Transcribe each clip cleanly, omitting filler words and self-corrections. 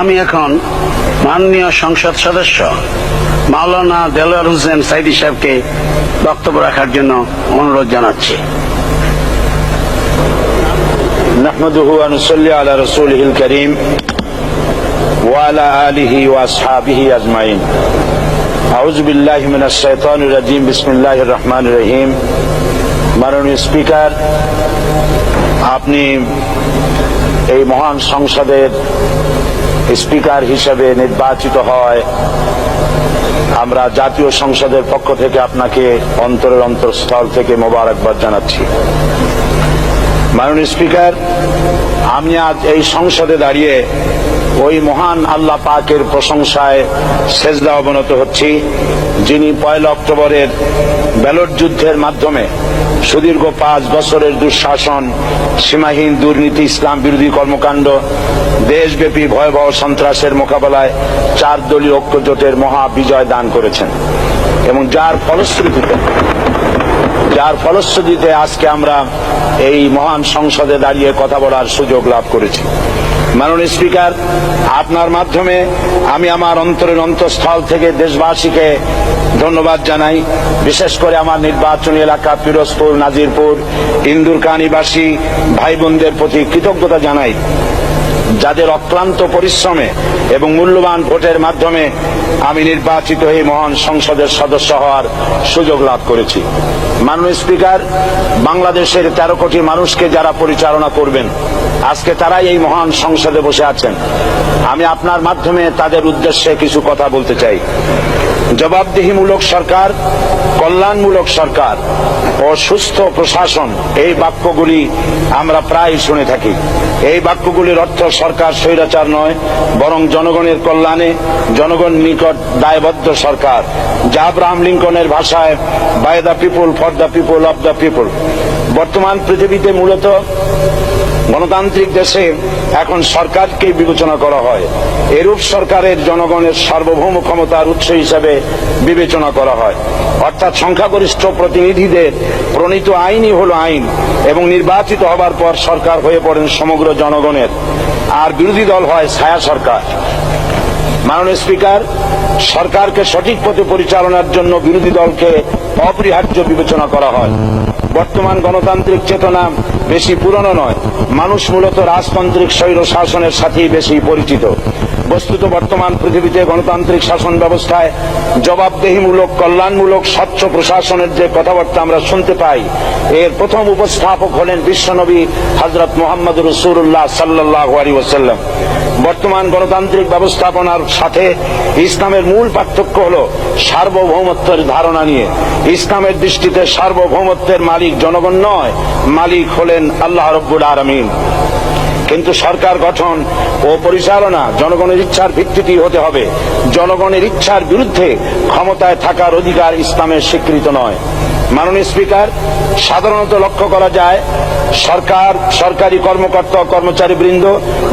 আমি এখন মাননীয় সংসদ সদস্য মাওলানা দেলোয়ার হোসেন সাইদি সাহেবকে বক্তব্য রাখার জন্য অনুরোধ জানাচ্ছি। নাহমাদুহু ওয়া নুসাল্লি আলা রাসূলিহিল কারীম ওয়া আলা আলিহি ওয়া আসহাবিহি আজমাইন। আউযু বিল্লাহি মিনাশ শাইতানির রাজীম। বিসমিল্লাহির রহমানির রহিম। মাননীয় স্পিকার, আপনি এই মহান সংসদের স্পিকার হিসেবে নির্বাচিত হয় আমরা জাতীয় সংসদের পক্ষ থেকে আপনাকে অন্তরের অন্তঃস্থল থেকে মোবারকবাদ জানাচ্ছি। মাননীয় স্পিকার, আমি আজ এই সংসদে দাঁড়িয়ে ওই মহান আল্লাহ পাকের প্রশংসায় সেজদা অবনত হচ্ছি, যিনি 1 অক্টোবরের ব্যালট যুদ্ধের মাধ্যমে সুদীর্ঘ 5 বছরের দুঃশাসন, সীমাহীন দুর্নীতি, ইসলাম বিরোধী কর্মকাণ্ড, দেশব্যাপী ভয়াবহ সন্ত্রাসের মোকাবেলায় 4 দলীয় ঐক্য জোটের মহা বিজয় দান করেছেন এবং যার ফলশ্রুতিতে আজকে আমরা এই মহান সংসদে দাঁড়িয়ে কথা বলার সুযোগ লাভ করেছি। মাননীয় স্পিকার, আপনার মাধ্যমে আমি আমার অন্তরের অন্তঃস্থল থেকে দেশবাসীকে ধন্যবাদ জানাই। বিশেষ করে আমার নির্বাচনী এলাকা পিরোজপুর, নাজিরপুর, ইন্দুরকানীবাসী ভাই বোনদের প্রতি কৃতজ্ঞতা জানাই, যাদের অক্লান্ত পরিশ্রমে এবং মূল্যবান ভোটের মাধ্যমে আমি নির্বাচিত হয়ে মহান সংসদের সদস্য হওয়ার সুযোগ লাভ করেছি। মাননীয় স্পিকার, বাংলাদেশের 13 কোটি মানুষকে যারা পরিচালনা করবেন, আজকে তারাই এই মহান সংসদে বসে আছেন। আমি আপনার মাধ্যমে তাদের উদ্দেশ্যে কিছু কথা বলতে চাই। জবাবদিহিমূলক সরকার, কল্যাণমূলক সরকার ও সুস্থ প্রশাসন, এই বাক্যগুলি আমরা প্রায় শুনে থাকি। এই বাক্যগুলির অর্থ সরকার স্বৈরাচার নয়, বরং জনগণের কল্যাণে জনগণ নিকট দায়বদ্ধ সরকার, যা আব্রাহাম লিঙ্কনের ভাষায় by the people, for the people, of the people. বর্তমান পৃথিবীতে মূলত গণতান্ত্রিক দেশে এখন সরকারকে বিবেচনা করা হয়। এরূপ সরকারের জনগণের সার্বভৌম ক্ষমতার উৎস হিসেবে বিবেচনা করা হয়, অর্থাৎ সংখ্যাগরিষ্ঠ প্রতিনিধিদের প্রণীত আইনই হল আইন এবং নির্বাচিত হবার পর সরকার হয়ে পড়েন সমগ্র জনগণের, আর বিরোধী দল হয় ছায়া সরকার। মাননীয় স্পিকার, সরকারকে সঠিক পথে পরিচালনার জন্য বিরোধী দলকে অপরিহার্য বিবেচনা করা হয়। বর্তমান গণতান্ত্রিক চেতনা বেশি পুরনো নয়, মানুষ মূলত রাজতান্ত্রিক স্বৈর শাসনের সাথেই বেশি পরিচিত। বস্তুত বর্তমান পৃথিবীতে গণতান্ত্রিক শাসন ব্যবস্থায় জবাবদিহিমূলক, কল্যাণমূলক, স্বচ্ছ প্রশাসনের যে কথাবার্তা আমরা শুনতে পাই, এর প্রথম উপস্থাপক হলেন বিশ্বনবী হযরত মুহাম্মদ রাসূলুল্লাহ সাল্লাল্লাহু আলাইহি ওয়াসাল্লাম। বর্তমান গণতান্ত্রিক ব্যবস্থাপনার সাথে ইসলামের মূল পার্থক্য হল সার্বভৌমত্বের ধারণা নিয়ে। ইসলামের দৃষ্টিতে সার্বভৌমত্বের মালিক জনগণ নয়, মালিক হলেন আল্লাহ রাব্বুল আলামিন। কিন্তু সরকার গঠন ও পরিচালনা জনগণের ইচ্ছার ভিত্তিতেই হতে হবে। জনগণের ইচ্ছার বিরুদ্ধে ক্ষমতায় থাকার অধিকার ইসলামের স্বীকৃত নয়। মাননীয় স্পিকার, সাধারণত লক্ষ্য করা যায় সরকার, সরকারি কর্মকর্তা, কর্মচারী বৃন্দ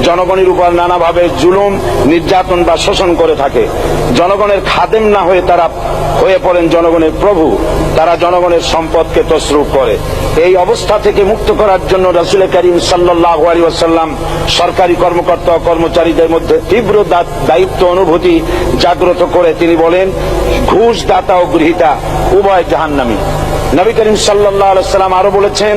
জনগণের উপর নানাভাবে জুলুম, নির্যাতন বা শোষণ করে থাকে। জনগণের খাদেম না হয়ে তারা হয়ে পড়েন জনগণের প্রভু। তারা জনগণের সম্পদকে তসরুপ করে। এই অবস্থা থেকে মুক্ত করার জন্য রাসূল করিম সাল্লাল্লাহু আলাইহি ওয়াসাল্লাম সরকারি কর্মকর্তা ও কর্মচারীদের মধ্যে তীব্র দায়িত্ব অনুভূতি জাগ্রত করে তিনি বলেন, ঘুষ দাতা ও গৃহীতা উভয় জাহান্নামী। নবী করিম সাল্লাল্লাহু আলাইহি ওয়াসাল্লাম আরো বলেছেন,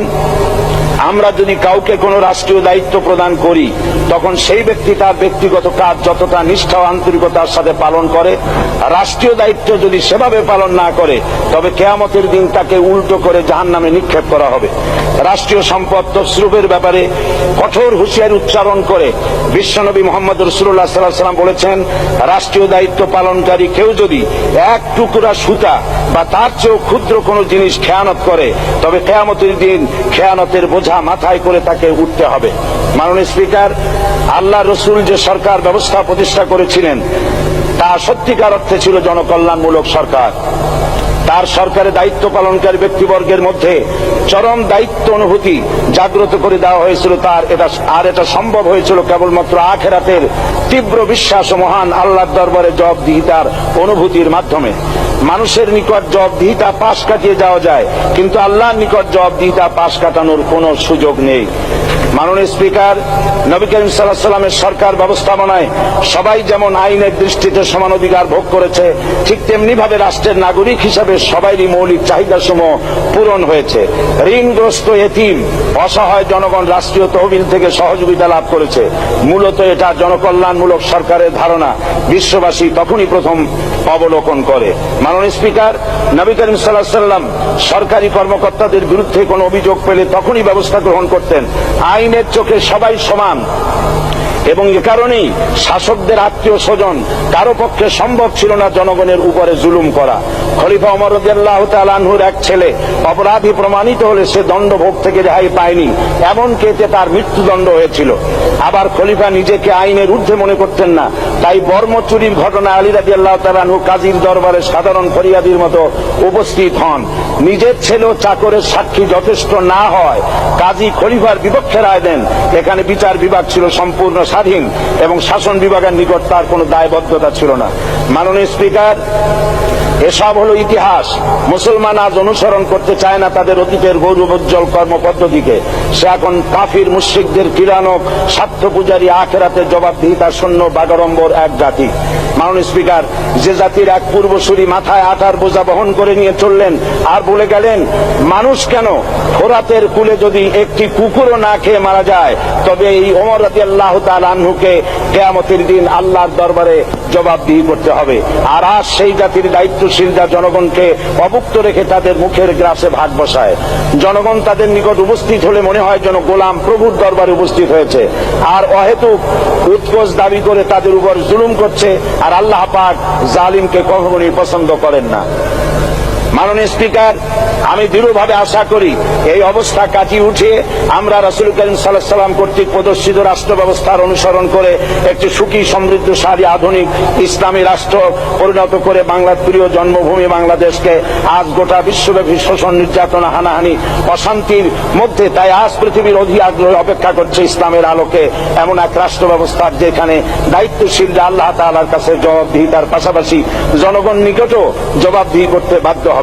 আমরা যদি কাউকে কোনো রাষ্ট্রীয় দায়িত্ব প্রদান করি, তখন সেই ব্যক্তি তার ব্যক্তিগত কাজ যতটা নিষ্ঠা ও আন্তরিকতার সাথে পালন করে, রাষ্ট্রীয় দায়িত্ব যদি সেভাবে পালন না করে, তবে কিয়ামতের দিন তাকে উল্টো করে জাহান্নামে নিক্ষেপ করা হবে। রাষ্ট্রীয় সম্পদ তসরুপের ব্যাপারে কঠোর হুঁশিয়ারি উচ্চারণ করে বিশ্বনবী মুহাম্মদ রাসূলুল্লাহ সাল্লাল্লাহু আলাইহি ওয়াসাল্লাম বলেছেন, রাষ্ট্রীয় দায়িত্ব পালনকারী কেউ যদি 1 টুকরা সুতা বা তার চেয়েও ক্ষুদ্র কোনো জিনিস খেয়ানত করে, তবে কিয়ামতের দিন খেয়ানতের বোঝা মাথায় করে তাকে উঠতে হবে। মাননীয় স্পিকার, আল্লাহ রসুল যে সরকার ব্যবস্থা প্রতিষ্ঠা করেছিলেন, তা সত্যিকার অর্থে ছিল জনকল্যাণমূলক সরকার। তার সরকারে দায়িত্ব পালনকারী ব্যক্তিবর্গের মধ্যে চরম দায়িত্ব অনুভূতি জাগ্রত করে দেওয়া হয়েছিল। এটা সম্ভব হয়েছিল কেবলমাত্র আখিরাতের তীব্র বিশ্বাস ও মহান আল্লাহর দরবারে জবাবদিহিতার অনুভূতির মাধ্যমে। মানুষের নিকট জবাবদিহিতা পাশ কাটিয়ে যাওয়া যায়, কিন্তু আল্লাহর নিকট জবাবদিহিতা পাশ কাটানোর কোনো সুযোগ নেই। মাননীয় স্পিকার, নবী করিম সাল্লাল্লাহু আলাইহি ওয়াসাল্লামের সরকার ব্যবস্থাপনায় সবাই যেমন আইনের দৃষ্টিতে সমান অধিকার ভোগ করেছে, ঠিক তেমনি ভাবে রাষ্ট্রের নাগরিক হিসাবে সবারই মৌলিক চাহিদাসমূহ পূরণ হয়েছে। ঋণগ্রস্ত এতিম অসহায় জনগণ রাষ্ট্রীয় তহবিল থেকে সহযোগিতা লাভ করেছে। মূলত এটা জনকল্যাণমূলক সরকারের ধারণা বিশ্ববাসী তখনই প্রথম অবলোকন করে। মাননীয় স্পিকার, নবী করিম সাল্লাল্লাহু আলাইহি ওয়াসাল্লাম সরকারি কর্মকর্তাদের বিরুদ্ধে কোনো অভিযোগ পেলে তখনই ব্যবস্থা গ্রহণ করতেন। আইনের চোখে সবাই সমান, এবং এ কারণেই শাসকদের আত্মীয় স্বজন কারো পক্ষে সম্ভব ছিল না জনগণের উপরে জুলুম করা। খলিফা ওমর রাদিয়াল্লাহু তাআলা আনহুর এক ছেলে অপরাধী প্রমাণিত হলে সে দণ্ডভোগ থেকে রেহাই পায়নি, এমনকি এতে তার মৃত্যুদণ্ড হয়েছিল। আবার খলিফা নিজেকে আইনের ঊর্ধ্বে মনে করতেন না, তাই বর্ম চুরির ঘটনায় আলী রাদিয়াল্লাহু তাআলা আনহু কাজীর দরবারে সাধারণ ফরিয়াদির মতো উপস্থিত হন। নিজের ছেলে ও চাকরের সাক্ষী যথেষ্ট না হয় কাজী খলিফার বিপক্ষে রায় দেন। এখানে বিচার বিভাগ ছিল সম্পূর্ণ স্বাধীন এবং শাসন বিভাগের নিকট তার কোনো দায়বদ্ধতা ছিল না। মাননীয় স্পিকার, এসব হলো ইতিহাস। মুসলমান আজ অনুসরণ করতে চায় না তাদের অতীতের গৌরবোজ্জ্বল কর্মপদ্ধতিকে। সে এখন কাফির মুশরিকদের কিরানক স্বার্থ পূজারী আখেরাতে জবাবদিহিতা শূন্য বাগাড়ম্বর এক জাতি। মাননীয় স্পিকার, যে জাতির এক পূর্বসূরি মাথায় আটার বোঝা বহন করে নিয়ে চললেন আর বলে গেলেন, মানুষ কেন, ফোরাতের কূলে যদি একটি কুকুরও না খেয়ে মারা যায় তবে এই ওমর রাদিয়াল্লাহু তাআলা আনহুকে কিয়ামতের দিন আল্লাহর দরবারে জবাবদিহি করতে হবে। আর আজ সেই জাতির দায়িত্বশীলরা জনগণকে অভুক্ত রেখে তাদের মুখের গ্রাসে ভাগ বসায়। জনগণ তাদের নিকট উপস্থিত হলে মনে হয় যেন গোলাম প্রভুর দরবারে উপস্থিত হয়েছে, আর অহেতুক উৎকোচ দাবি করে তাদের উপর জুলুম করছে। আর আল্লাহ পাক জালিমকে কখনোই পছন্দ করেন না। মাননীয় স্পিকার, আমি দৃঢ়ভাবে আশা করি এই অবস্থা কাটিয়ে উঠে আমরা রাসূল করিম সাল্লাল্লাহু আলাইহি ওয়াসাল্লাম কর্তৃক প্রদর্শিত রাষ্ট্র ব্যবস্থার অনুসরণ করে একটি সুখী সমৃদ্ধশালী আধুনিক ইসলামী রাষ্ট্র পরিণত করে বাংলার প্রিয় জন্মভূমি বাংলাদেশকে আজ গোটা বিশ্বব্যাপী শোষণ, নির্যাতন, হানাহানি, অশান্তির মধ্যে, তাই আজ পৃথিবীর অধীর আগ্রহে অপেক্ষা করছে ইসলামের আলোকে এমন এক রাষ্ট্র ব্যবস্থার যেখানে দায়িত্বশীলরা আল্লাহ তাআলার কাছে জবাবদিহিতার পাশাপাশি জনগণ নিকটও জবাবদিহি করতে বাধ্য হবে।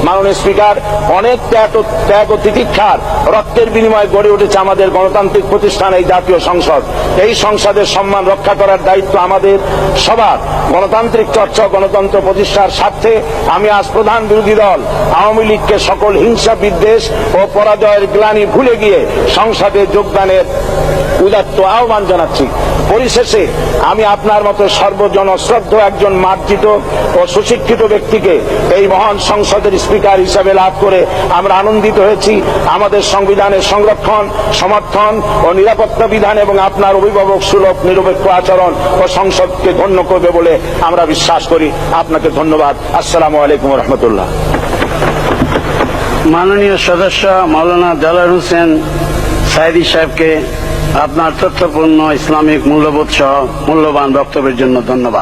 মাননীয় স্পিকার, অনেক ত্যাগ ও তিতিক্ষার রক্তের বিনিময়ে গড়ে উঠেছে আমাদের গণতান্ত্রিক প্রতিষ্ঠান এই জাতীয় সংসদ। এই সংসদের সম্মান রক্ষা করার দায়িত্ব আমাদের সবার। গণতান্ত্রিক চর্চা, গণতন্ত্র প্রতিষ্ঠার স্বার্থে আমি আজ প্রধান বিরোধী দল আওয়ামী লীগকে সকল হিংসা, বিদ্বেষ ও পরাজয়ের গ্লানি ভুলে গিয়ে সংসদে যোগদানের উদাত্ত আহ্বান জানাচ্ছি। পরিশেষে আমি আপনার মতো সর্বজনশ্রদ্ধ একজন মার্জিত ও সুশিক্ষিত ব্যক্তিকে এই মহান সংসদের স্পিকার হিসাবে লাভ করে আমরা আনন্দিত হয়েছি। আমাদের সংবিধানের সংরক্ষণ, সমর্থন ও নিরাপত্তা বিধান এবং আপনার অভিভাবক সুলভ নিরপেক্ষ আচরণ ও সংসদকে ধন্য করবে বলে আমরা বিশ্বাস করি। আপনাকে ধন্যবাদ। আসসালামু আলাইকুম ওয়া রাহমাতুল্লাহ। মাননীয় সদস্য মাওলানা দেলোয়ার হোসেন সাঈদী সাহেবকে আপনার তথ্যপূর্ণ ইসলামিক মূল্যবোধ সহ মূল্যবান বক্তব্যের জন্য ধন্যবাদ।